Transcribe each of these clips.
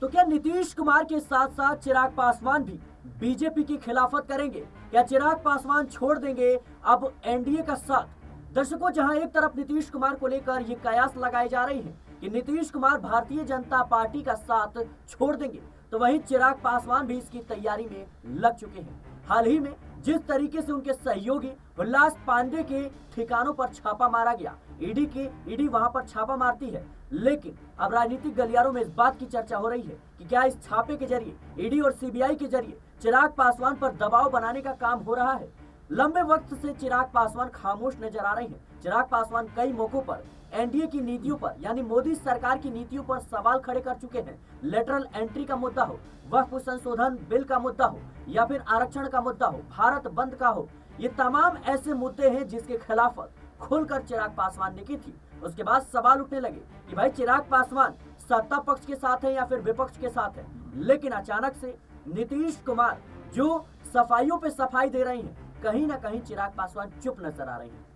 तो क्या नीतीश कुमार के साथ साथ चिराग पासवान भी बीजेपी की खिलाफत करेंगे? क्या चिराग पासवान छोड़ देंगे अब एनडीए का साथ? दर्शकों, जहां एक तरफ नीतीश कुमार को लेकर ये कयास लगाए जा रहे हैं कि नीतीश कुमार भारतीय जनता पार्टी का साथ छोड़ देंगे, तो वहीं चिराग पासवान भी इसकी तैयारी में लग चुके हैं। हाल ही में जिस तरीके से उनके सहयोगी उल्लास पांडे के ठिकानों पर छापा मारा गया, ईडी वहां पर छापा मारती है, लेकिन अब राजनीतिक गलियारों में इस बात की चर्चा हो रही है कि क्या इस छापे के जरिए ईडी और सीबीआई के जरिए चिराग पासवान पर दबाव बनाने का काम हो रहा है। लंबे वक्त से चिराग पासवान खामोश नजर आ रहे हैं। चिराग पासवान कई मौकों पर एनडीए की नीतियों पर, यानी मोदी सरकार की नीतियों पर सवाल खड़े कर चुके हैं। लेटरल एंट्री का मुद्दा हो, वक्फ संशोधन बिल का मुद्दा हो, या फिर आरक्षण का मुद्दा हो, भारत बंद का हो, ये तमाम ऐसे मुद्दे हैं जिसके खिलाफ खुलकर चिराग पासवान ने की थी। उसके बाद सवाल उठने लगे कि भाई चिराग पासवान सत्ता पक्ष के साथ है या फिर विपक्ष के साथ है। लेकिन अचानक से नीतीश कुमार जो सफाइयों पे सफाई दे रहे हैं, कहीं ना कहीं चिराग पासवान चुप नजर आ रहे हैं।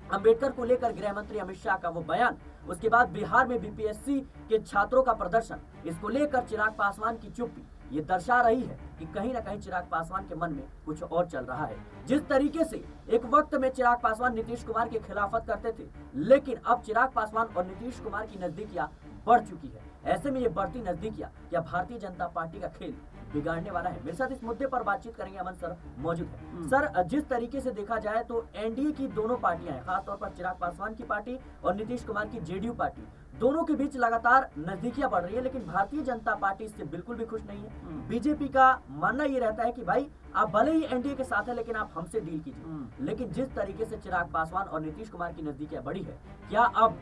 अंबेडकर को लेकर गृह मंत्री अमित शाह का वो बयान, उसके बाद बिहार में बीपीएससी के छात्रों का प्रदर्शन, इसको लेकर चिराग पासवान की चुप्पी ये दर्शा रही है कि कहीं ना कहीं चिराग पासवान के मन में कुछ और चल रहा है। जिस तरीके से एक वक्त में चिराग पासवान नीतीश कुमार की खिलाफत करते थे, लेकिन अब चिराग पासवान और नीतीश कुमार की नजदीकियां बढ़ चुकी है। ऐसे में ये बढ़ती नजदीकियां क्या भारतीय जनता पार्टी का खेल बिगाड़ने वाला है? मेरे साथ इस मुद्दे पर बातचीत करेंगे अमन सर मौजूद है। सर, जिस तरीके से देखा जाए तो एनडीए की दोनों पार्टियां हैं, खासतौर पर चिराग पासवान की पार्टी और नीतीश कुमार की जेडीयू पार्टी, दोनों के बीच लगातार नजदीकियां बढ़ रही है, लेकिन भारतीय जनता पार्टी इससे बिल्कुल भी खुश नहीं है। बीजेपी का मानना ये रहता है कि भाई आप भले ही एनडीए के साथ है, लेकिन आप हमसे डील कीजिए। लेकिन जिस तरीके से चिराग पासवान और नीतीश कुमार की नजदीकियां बढ़ी है, क्या अब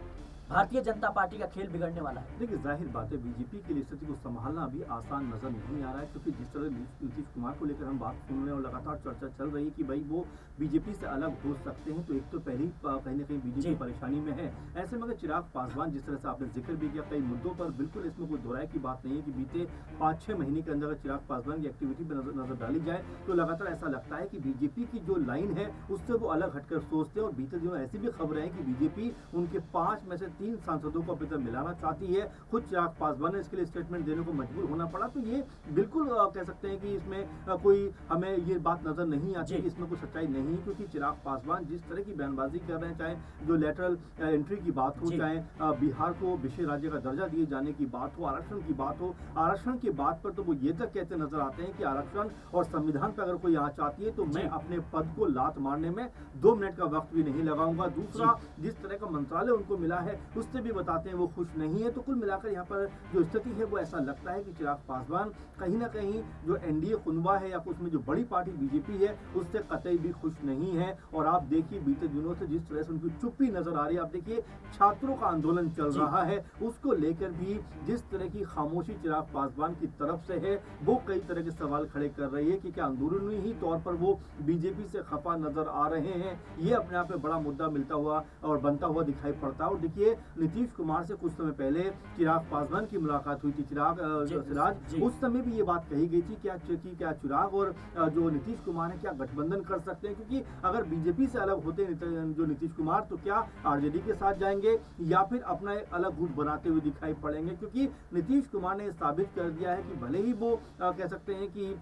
भारतीय जनता पार्टी का खेल बिगड़ने वाला है? देखिए, जाहिर बात है बीजेपी के लिए स्थिति को संभालना अभी आसान नजर नहीं आ रहा है, क्योंकि जिस तरह नीतीश कुमार को लेकर हम बात सुन रहे हैं और लगातार चर्चा चल रही है कि भाई वो बीजेपी से अलग हो सकते हैं, तो एक तो पहले ही कहीं ना कहीं बीजेपी परेशानी में है। ऐसे में अगर चिराग पासवान, जिस तरह से आपने जिक्र भी किया कई मुद्दों पर, बिल्कुल इसमें कोई दोहराए की बात नहीं है कि बीते 5-6 महीने के अंदर अगर चिराग पासवान की एक्टिविटी पर नजर डाली जाए तो लगातार ऐसा लगता है कि बीजेपी की जो लाइन है उससे वो अलग हटकर सोचते हैं। और बीते दिनों ऐसी भी खबरें हैं कि बीजेपी उनके 5 में से 3 सांसदों को मिलाना चाहती है। खुद चिराग पासवान ने इसके लिए स्टेटमेंट देने को मजबूर होना पड़ा। तो ये बिल्कुल कह सकते हैं कि इसमें कोई हमें ये बात नजर नहीं आती कि इसमें कोई सच्चाई नहीं है, क्योंकि चिराग पासवान जिस तरह की बयानबाजी कर रहे हैं, चाहे जो लेटरल एंट्री की बात हो, चाहे बिहार को विशेष राज्य का दर्जा दिए जाने की बात हो, आरक्षण की बात हो, आरक्षण की बात पर तो वो ये तक कहते नजर आते हैं कि आरक्षण और संविधान पर अगर कोई यहाँ चाहती है तो मैं अपने पद को लात मारने में 2 मिनट का वक्त भी नहीं लगाऊंगा। दूसरा, जिस तरह का मंत्रालय उनको मिला है उससे भी बताते हैं वो खुश नहीं है। तो कुल मिलाकर यहाँ पर जो स्थिति है वो ऐसा लगता है कि चिराग पासवान कहीं ना कहीं जो एनडीए कुनबा है या उसमें जो बड़ी पार्टी बीजेपी है उससे कतई भी खुश नहीं है। और आप देखिए बीते दिनों से जिस तरह से उनकी चुप्पी नजर आ रही है, आप देखिए छात्रों का आंदोलन चल रहा है, उसको लेकर भी जिस तरह की खामोशी चिराग पासवान की तरफ से है वो कई तरह के सवाल खड़े कर रही है कि क्या अंदरूनी ही तौर पर वो बीजेपी से खफा नजर आ रहे हैं। ये अपने आप में बड़ा मुद्दा मिलता हुआ और बनता हुआ दिखाई पड़ता है। और देखिए, नीतीश कुमार से कुछ समय पहले चिराग पासवान की मुलाकात हुई थी, सिराज, उस समय भी ये बात कही गई थी क्या चिराग और जो नीतीश कुमार है क्या गठबंधन कर सकते हैं, क्योंकि अगर बीजेपी से अलग होते जो नीतीश कुमार तो क्या आरजेडी के साथ जाएंगे या फिर अपना एक अलग गुट बनाते हुए दिखाई पड़ेंगे। क्योंकि नीतीश कुमार ने साबित कर दिया है कि भले ही वो कह सकते हैं कि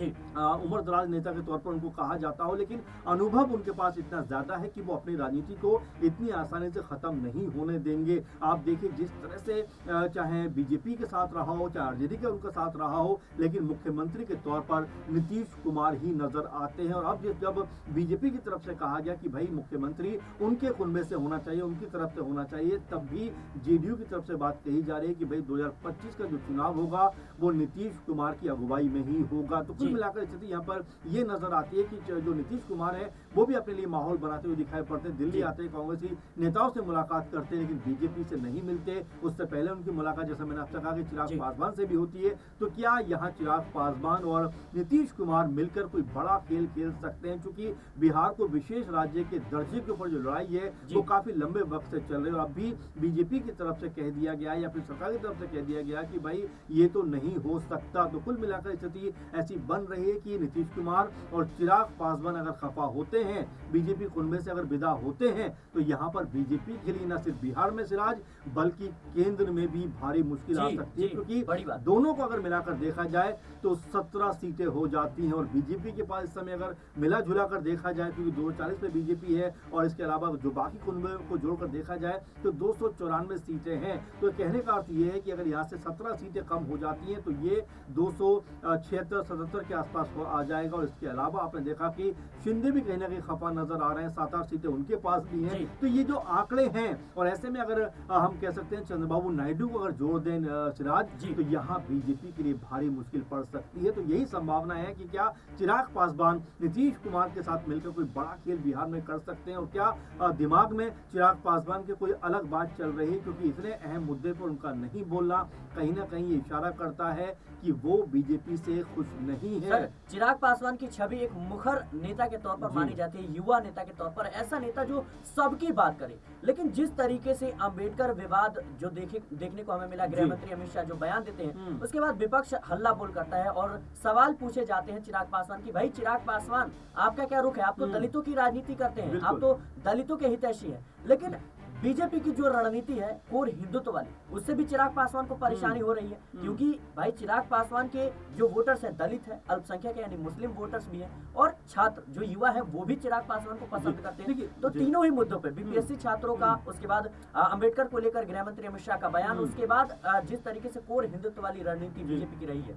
उम्र दराज नेता के तौर पर उनको कहा जाता हो, लेकिन अनुभव उनके पास इतना ज्यादा है कि वो अपनी राजनीति को इतनी आसानी से खत्म नहीं होने देंगे। आप देखिए जिस तरह से चाहे बीजेपी के साथ रहा हो, चाहे आरजेडी के उनके साथ रहा हो, लेकिन मुख्यमंत्री के तौर पर नीतीश कुमार ही नजर आते हैं। और अब जब बीजेपी की तरफ से कहा गया कि भाई मुख्यमंत्री उनके कुनबे से होना चाहिए, उनकी तरफ से होना चाहिए, तब भी जेडीयू की तरफ से बात कही जा रही है कि भाई 2025 का जो चुनाव होगा वो नीतीश कुमार की अगुवाई में ही होगा। तो कुल मिलाकर स्थिति यहाँ पर ये नजर आती है कि जो नीतीश कुमार है वो भी अपने लिए माहौल बनाते हुए दिखाई पड़ते हैं। दिल्ली आते हैं, कांग्रेसी नेताओं से मुलाकात करते हैं, लेकिन बीजेपी से नहीं मिलते। उससे पहले उनकी मुलाकात, जैसा मैंने आपसे कहा, कि चिराग पासवान से भी होती है। तो क्या यहाँ चिराग पासवान और नीतीश कुमार मिलकर कोई बड़ा खेल खेल सकते हैं? क्योंकि बिहार को विशेष राज्य के दर्जे के ऊपर जो लड़ाई है वो काफी लंबे वक्त से चल रही है। और अब भी बीजेपी की तरफ से कह दिया गया या फिर सरकार की तरफ से कह दिया गया कि भाई ये तो नहीं हो सकता। तो कुल मिलाकर स्थिति ऐसी बन रही है कि नीतीश कुमार और चिराग पासवान अगर खफा होते हैं, बीजेपी कुनबे से अगर विदा होते हैं, तो यहाँ पर बीजेपी के लिए न सिर्फ बिहार में सिराज बल्कि केंद्र में भी भारी मुश्किल आ सकती है, क्योंकि दोनों को अगर मिलाकर देखा जाए तो 17 सीटें हो जाती हैं और बीजेपी के पास इस समय अगर मिला जुला कर देखा जाए, क्योंकि 240 पे बीजेपी है और इसके अलावा जो बाकी कुनबे को जोड़कर देखा जाए तो 294 सीटें हैं। तो कहने का अर्थ ये है कि अगर यहाँ से 17 सीटें कम हो जाती हैं तो ये 276-77 के आसपास आ जाएगा। और इसके अलावा आपने देखा कि शिंदे भी कहीं ना कहीं खफा नजर आ रहे हैं, 7-8 सीटें उनके पास भी हैं। तो ये जो आंकड़े हैं, और ऐसे में अगर हम कह सकते हैं चंद्रबाबू नायडू को अगर जोड़ दें सिराज, तो यहाँ बीजेपी के लिए भारी मुश्किल पड़ सकती है। तो यही संभावना है कि क्या चिराग पासवान नीतीश कुमार के साथ मिलकर कोई बड़ा खेल बिहार में कर सकते हैं, और क्या दिमाग में चिराग पासवान के कोई अलग बात चल रही है, क्योंकि इतने अहम मुद्दे पर उनका नहीं बोलना कहीं ना कहीं इशारा करता है कि वो बीजेपी से खुश नहीं है। चिराग पासवान की छवि एक मुखर नेता के तौर पर मानी जाती है, युवा नेता के तौर पर, ऐसा नेता जो सबकी बात करे। लेकिन जिस तरीके से अंबेडकर विवाद जो देखने को हमें मिला, गृह मंत्री अमित शाह जो बयान देते हैं, उसके बाद विपक्ष हल्ला बोल करता है और सवाल पूछे जाते हैं चिराग पासवान की, भाई चिराग पासवान आपका क्या रुख है, आप तो दलितों की राजनीति करते हैं, आप तो दलितों के हितैषी हैं। लेकिन बीजेपी की जो रणनीति है कोर हिंदुत्व वाली, उससे भी चिराग पासवान को परेशानी हो रही है, क्योंकि भाई चिराग पासवान के जो वोटर्स हैं दलित है, अल्पसंख्यक है, यानी मुस्लिम वोटर्स भी हैं, और छात्र जो युवा है वो भी चिराग पासवान को पसंद करते हैं। तो तीनों ही मुद्दों पे बीपीएससी छात्रों का, उसके बाद अंबेडकर को लेकर गृह मंत्री अमित शाह का बयान, उसके बाद जिस तरीके से कोर हिंदुत्व वाली रणनीति बीजेपी की रही है।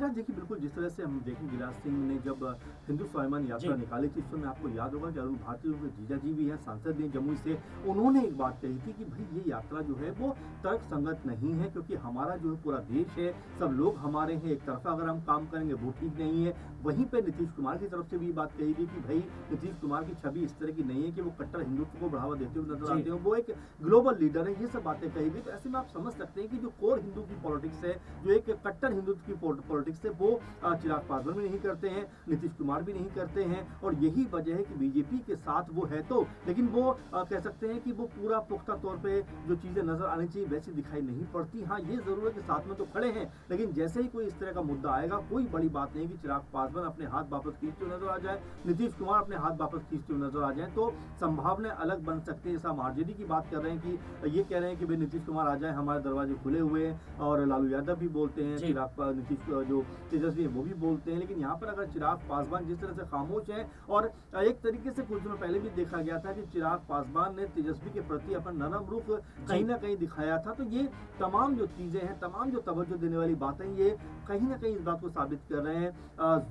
देखिए बिल्कुल, जिस तरह से हम देखें गिरिराज सिंह ने जब हिंदू स्वाभिमान यात्रा निकाली थी, इसमें आपको याद होगा कि अरुण भारती जीजा जी भी है, सांसद ने जमुई से, उन्होंने एक बात कही थी कि भाई ये यात्रा जो है वो तर्क संगत नहीं है, क्योंकि हमारा जो पूरा देश है, सब लोग हमारे हैं, एक तरफा अगर हम काम करेंगे वो ठीक नहीं है। वहीं पे नीतीश कुमार की तरफ से भी बात कही गई कि भाई नीतीश कुमार की छवि इस तरह की नहीं है कि वो कट्टर हिंदुत्व को बढ़ावा देते हुए नजर आते हैं, वो एक ग्लोबल लीडर है, ये सब बातें कही गई। तो ऐसे में आप समझ सकते हैं कि जो कोर हिंदू की पॉलिटिक्स है, जो एक कट्टर हिंदुत्व की पॉलिटिक्स है, वो चिराग पासवान भी नहीं करते हैं, नीतीश कुमार भी नहीं करते हैं। और यही वजह है कि बीजेपी के साथ वो है तो, लेकिन वो कह सकते हैं कि वो पूरा पुख्ता तौर पे जो चीजें नजर आनी चाहिए वैसी दिखाई नहीं पड़ती। हाँ, ये जरूर है कि साथ में तो खड़े हैं, लेकिन जैसे ही कोई इस तरह का मुद्दा आएगा, कोई बड़ी बात नहीं कि चिराग पासवान अपने हाथ वापस खींचते हुए नजर आ जाए, नीतीश कुमार अपने हाथ वापस खींचते हुए नजर आ जाए, तो संभावना अलग बन सकती है। जैसा हम आरजेडी की बात कर रहे हैं कि ये कह रहे हैं कि भाई नीतीश कुमार आ जाए, हमारे दरवाजे खुले हुए हैं, और लालू यादव भी बोलते हैं, चिराग नीतीश जो तेजस्वी है वो भी बोलते हैं। लेकिन यहाँ पर अगर चिराग पासवान जिस तरह से खामोश है, और एक तरीके से कुछ दिनों पहले भी देखा गया था कि चिराग पासवान ने तेजस्वी के प्रति अपना नरम रुख कहीं ना कहीं दिखाया था, तो ये तमाम जो चीजें हैं, तमाम जो तवज्जो देने वाली बातें, ये कहीं ना कहीं इस बात को साबित कर रहे हैं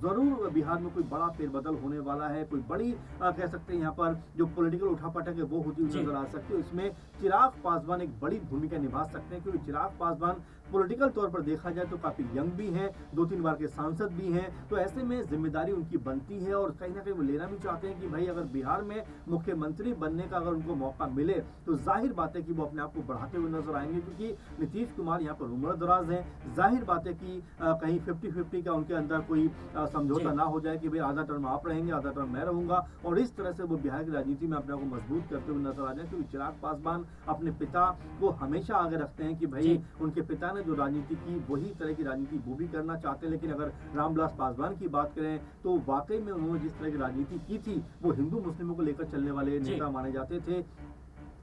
जरूर बिहार में कोई बड़ा फेरबदल होने वाला है, कोई बड़ी कह सकते हैं यहाँ पर जो पॉलिटिकल उठापटक है वो होती हुई नजर आ सकती है। इसमें चिराग पासवान एक बड़ी भूमिका निभा सकते हैं, क्योंकि चिराग पासवान पॉलिटिकल तौर पर देखा जाए तो काफी यंग भी हैं, 2-3 बार के सांसद भी हैं, तो ऐसे में जिम्मेदारी उनकी बनती है, और कहीं ना कहीं वो लेना भी चाहते हैं कि भाई अगर बिहार में मुख्यमंत्री बनने का अगर उनको मौका मिले तो जाहिर बात है कि वो अपने आप को बढ़ाते हुए नजर आएंगे, क्योंकि नीतीश कुमार यहाँ पर उम्र दराज है। जाहिर बात है कि कहीं 50-50 का उनके अंदर कोई समझौता ना हो जाए कि भाई आधा टर्म आप रहेंगे, आधा टर्म मैं रहूंगा, और इस तरह से वो बिहार की राजनीति में अपने आप को मजबूत करते हुए नजर आ जाए। क्योंकि चिराग पासवान अपने पिता को हमेशा आगे रखते हैं कि भाई उनके पिता ने जो राजनीति की वही तरह की राजनीति वो भी करना चाहते हैं। लेकिन अगर रामविलास पासवान की बात करें तो वाकई में उन्होंने जिस तरह की राजनीति की थी, वो हिंदू मुस्लिमों को लेकर चलने वाले नेता माने जाते थे।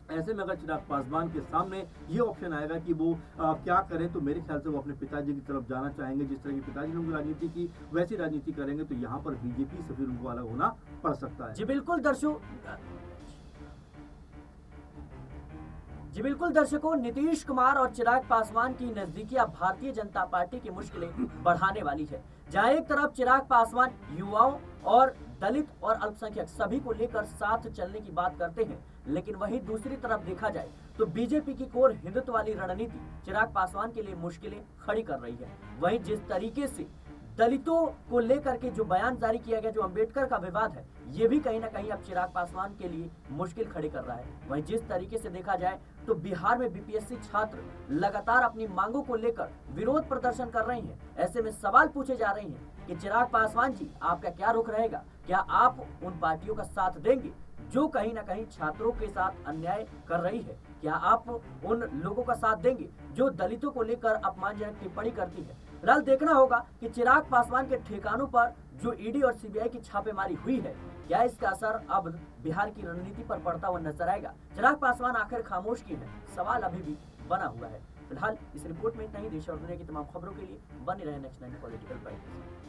ऐसे में अगर चिराग पासवान के सामने ये ऑप्शन आएगा कि वो क्या करें, तो मेरे ख्याल से वो अपने पिताजी की तरफ जाना चाहेंगे। जिस तरह की पिताजी ने उनकी राजनीति की वैसी राजनीति करेंगे, तो यहाँ पर बीजेपी से फिर उनको अलग होना पड़ सकता है। जी बिल्कुल दर्शकों, नीतीश कुमार और चिराग पासवान की नजदीकियां भारतीय जनता पार्टी की मुश्किलें बढ़ाने वाली है। जहां एक तरफ चिराग पासवान युवाओं और दलित और अल्पसंख्यक सभी को लेकर साथ चलने की बात करते हैं, लेकिन वहीं दूसरी तरफ देखा जाए तो बीजेपी की कोर हिंदुत्व वाली रणनीति चिराग पासवान के लिए मुश्किलें खड़ी कर रही है। वहीं जिस तरीके से दलितों को लेकर के जो बयान जारी किया गया, जो अंबेडकर का विवाद है, ये भी कहीं ना कहीं अब चिराग पासवान के लिए मुश्किल खड़ी कर रहा है। वहीं जिस तरीके से देखा जाए तो बिहार में बीपीएससी छात्र लगातार अपनी मांगों को लेकर विरोध प्रदर्शन कर रहे हैं। ऐसे में सवाल पूछे जा रहे हैं कि चिराग पासवान जी, आपका क्या रुख रहेगा? क्या आप उन पार्टियों का साथ देंगे जो कहीं ना कहीं छात्रों के साथ अन्याय कर रही है? क्या आप उन लोगों का साथ देंगे जो दलितों को लेकर अपमानजनक टिप्पणी करती है? फिलहाल देखना होगा कि चिराग पासवान के ठिकानों पर जो ईडी और सीबीआई की छापेमारी हुई है, क्या इसका असर अब बिहार की रणनीति पर पड़ता हुआ नजर आएगा? चिराग पासवान आखिर खामोश क्यों है? सवाल अभी भी बना हुआ है। फिलहाल इस रिपोर्ट में इतना ही। देश और दुनिया की तमाम खबरों के लिए बने रहे नेक्स्ट 9 पॉलिटिकल बाइट।